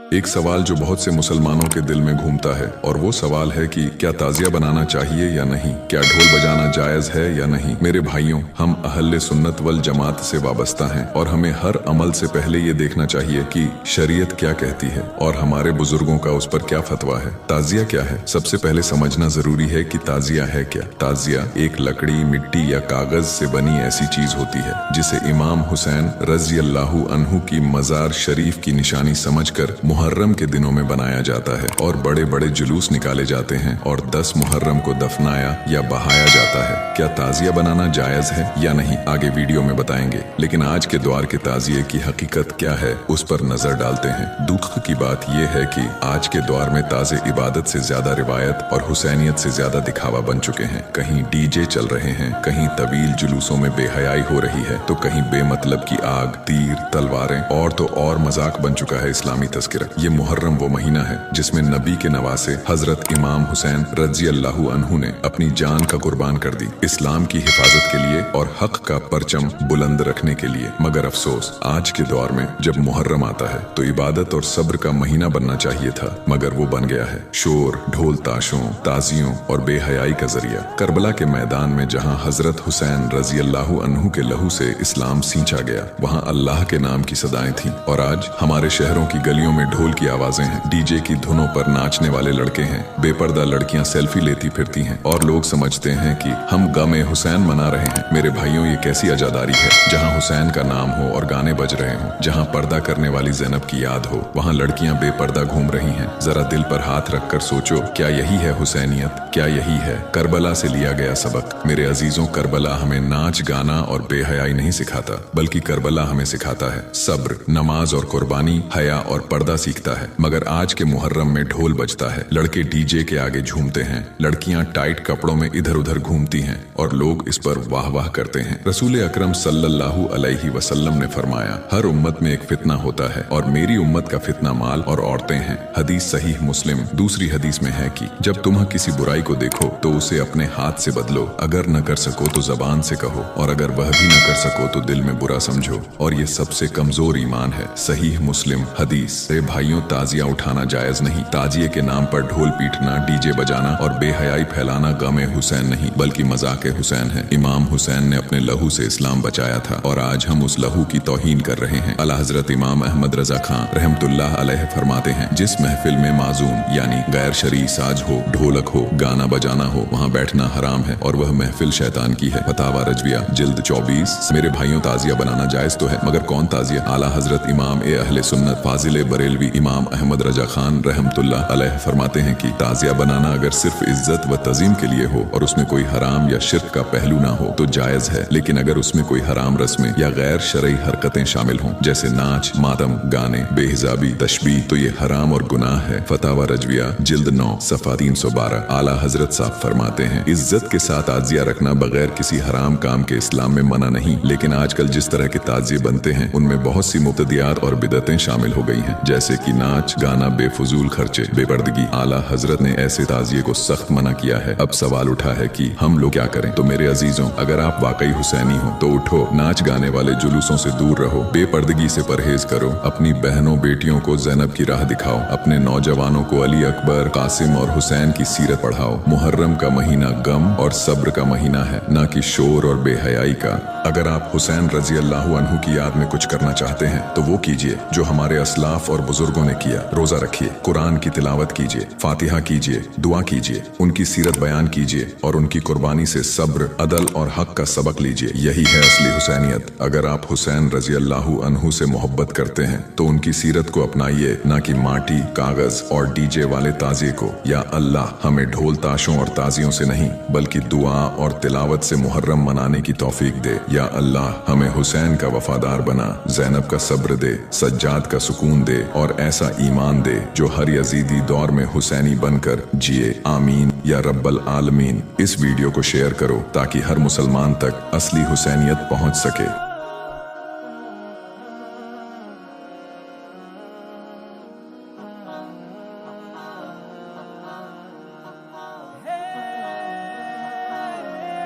एक सवाल जो बहुत से मुसलमानों के दिल में घूमता है और वो सवाल है कि क्या ताजिया बनाना चाहिए या नहीं, क्या ढोल बजाना जायज है या नहीं। मेरे भाइयों, हम अहले सुन्नत वल जमात से वाबस्ता हैं और हमें हर अमल से पहले ये देखना चाहिए कि शरीयत क्या कहती है और हमारे बुजुर्गों का उस पर क्या फतवा है। ताजिया क्या है? सबसे पहले समझना जरूरी है कि ताजिया है क्या। ताजिया एक लकड़ी, मिट्टी या कागज से बनी ऐसी चीज होती है जिसे इमाम हुसैन रज़ी अल्लाहु अन्हु की मजार शरीफ की निशानी समझकर मुहर्रम के दिनों में बनाया जाता है और बड़े बड़े जुलूस निकाले जाते हैं और 10 मुहर्रम को दफनाया या बहाया जाता है। क्या ताजिया बनाना जायज है या नहीं, आगे वीडियो में बताएंगे। लेकिन आज के दौर के ताजिए की हकीकत क्या है, उस पर नजर डालते हैं। दुख की बात यह है कि आज के दौर में ताजे इबादत से ज्यादा रिवायत और हुसैनियत से ज्यादा दिखावा बन चुके हैं। कहीं डीजे चल रहे हैं, कहीं तवील जुलूसों में बेहयाई हो रही है, तो कहीं बेमतलब की आग, तीर, तलवारें और तो और मजाक बन चुका है इस्लामी तस्करा। ये मुहर्रम वो महीना है जिसमें नबी के नवासे हजरत इमाम हुसैन रज़ी अल्लाहु अन्हु ने अपनी जान का कुर्बान कर दी, इस्लाम की हिफाजत के लिए और हक का परचम बुलंद रखने के लिए। मगर अफसोस, आज के दौर में जब मुहर्रम आता है तो इबादत और सब्र का महीना बनना चाहिए था, मगर वो बन गया है शोर, ढोल ताशों, ताजियों और बेहयाई का जरिया। करबला के मैदान में जहाँ हजरत हुसैन रज़ी अल्लाहु अन्हु के लहू से इस्लाम सींचा गया, वहाँ अल्लाह के नाम की सदाएं थीं। और आज हमारे शहरों की गलियों में ढोल की आवाजें हैं, डीजे की धुनों पर नाचने वाले लड़के हैं, बेपर्दा लड़कियां सेल्फी लेती फिरती हैं और लोग समझते हैं कि हम गमे हुसैन मना रहे हैं। मेरे भाइयों, ये कैसी आजादारी है जहां हुसैन का नाम हो और गाने बज रहे हों, जहां पर्दा करने वाली ज़ैनब की याद हो, वहां लड़कियां बेपर्दा घूम रही हैं। जरा दिल पर हाथ रखकर सोचो, क्या यही है हुसैनियत? क्या यही है करबला से लिया गया सबक? मेरे अजीजों, करबला हमें नाच, गाना और बेहयाई नहीं सिखाता, बल्कि करबला हमें सिखाता है सब्र, नमाज और कुर्बानी, हया और पर्दा सीखता है। मगर आज के मुहर्रम में ढोल बजता है, लड़के डीजे के आगे झूमते हैं, लड़कियां टाइट कपड़ों में इधर उधर घूमती हैं और लोग इस पर वाह वाह करते हैं। रसूल अकरम सल्लल्लाहु अलैहि वसल्लम ने फरमाया, हर उम्मत में एक फितना होता है और मेरी उम्मत का फितना माल और औरतें हैं। हदीस सहीह मुस्लिम। दूसरी हदीस में है कि जब तुम किसी बुराई को देखो तो उसे अपने हाथ से बदलो, अगर न कर सको तो जबान से कहो और अगर वह भी न कर सको तो दिल में बुरा समझो, और ये सबसे कमजोर ईमान है। सहीह मुस्लिम हदीस। भाइयों, ताजिया उठाना जायज नहीं। ताजिए के नाम पर ढोल पीटना, डीजे बजाना और बेहयाई फैलाना गमे हुसैन नहीं, बल्कि मजाक हुसैन है। इमाम हुसैन ने अपने लहू से इस्लाम बचाया था और आज हम उस लहू की तौहीन कर रहे हैं। आला हजरत इमाम अहमद रजा खान रहमतुल्लाह अलैह फरमाते हैं, जिस महफिल में माजूम यानी गैर शरई साज हो, ढोलक हो, गाना बजाना हो, वहाँ बैठना हराम है और वह महफिल शैतान की है। फतावा रजविया जिल्द 24। मेरे भाइयों, ताजिया बनाना जायज तो है, मगर कौन ताजिया? आला हजरत इमाम अहले सुन्नत फाजिल बरेलवी इमाम अहमद रजा खान रहमतुल्लाह अलैह फरमाते हैं कि ताजिया बनाना अगर सिर्फ इज्जत व तजीम के लिए हो और उसमें कोई हराम या शिर्क का पहलू ना हो तो जायज है। लेकिन अगर उसमें कोई हराम रस्में या गैर शरई हरकतें शामिल हों, जैसे नाच, मातम, गाने, बेहिजाबी, तशबीह, तो ये हराम और गुनाह है। फतावा रजविया जिल्द 9 सफ़ा 312। आला हजरत साहब फरमाते हैं, इज्जत के साथ ताजिया रखना बगैर किसी हराम काम के इस्लाम में मना नहीं। लेकिन आजकल जिस तरह के ताजिए बनते हैं उनमें बहुत सी मुब्तदियात और बिदअतें शामिल हो गई हैं, जैसे कि नाच, गाना, बेफजूल खर्चे, बेपर्दगी। आला हजरत ने ऐसे ताजिए को सख्त मना किया है। अब सवाल उठा है कि हम लोग क्या करें? तो मेरे अजीजों, अगर आप वाकई हुसैनी हो तो उठो, नाच गाने वाले जुलूसों से दूर रहो, बेपर्दगी से परहेज करो, अपनी बहनों बेटियों को ज़ैनब की राह दिखाओ, अपने नौजवानों को अली, अकबर, कासिम और हुसैन की सीरत पढ़ाओ। मुहर्रम का महीना गम और सब्र का महीना है, न कि शोर और बेहयाई का। अगर आप हुसैन रज़ी अल्लाहु अन्हु की याद में कुछ करना चाहते हैं तो वो कीजिए जो हमारे असलाफ और बुजुर्गों ने किया। रोजा रखिए, कुरान की तिलावत कीजिए, फातिहा कीजिए, दुआ कीजिए, उनकी सीरत बयान कीजिए और उनकी कुर्बानी से सब्र, अदल और हक का सबक लीजिए। यही है असली हुसैनियत। अगर आप हुसैन रज़ी अल्लाहु अन्हु से मोहब्बत करते हैं तो उनकी सीरत को अपनाइए, न कि माटी, कागज और डीजे वाले ताजिए को। या अल्लाह हमें ढोल ताशों और ताजियों से नहीं, बल्कि दुआ और तिलावत से मुहर्रम मनाने की तौफीक दे। या अल्लाह हमें हुसैन का वफादार बना, ज़ैनब का सब्र दे, सज्जाद का सुकून दे और ऐसा ईमान दे जो हर यजीदी दौर में हुसैनी बनकर जिए। आमीन या रब्बल आलमीन। इस वीडियो को शेयर करो ताकि हर मुसलमान तक असली हुसैनियत पहुंच सके।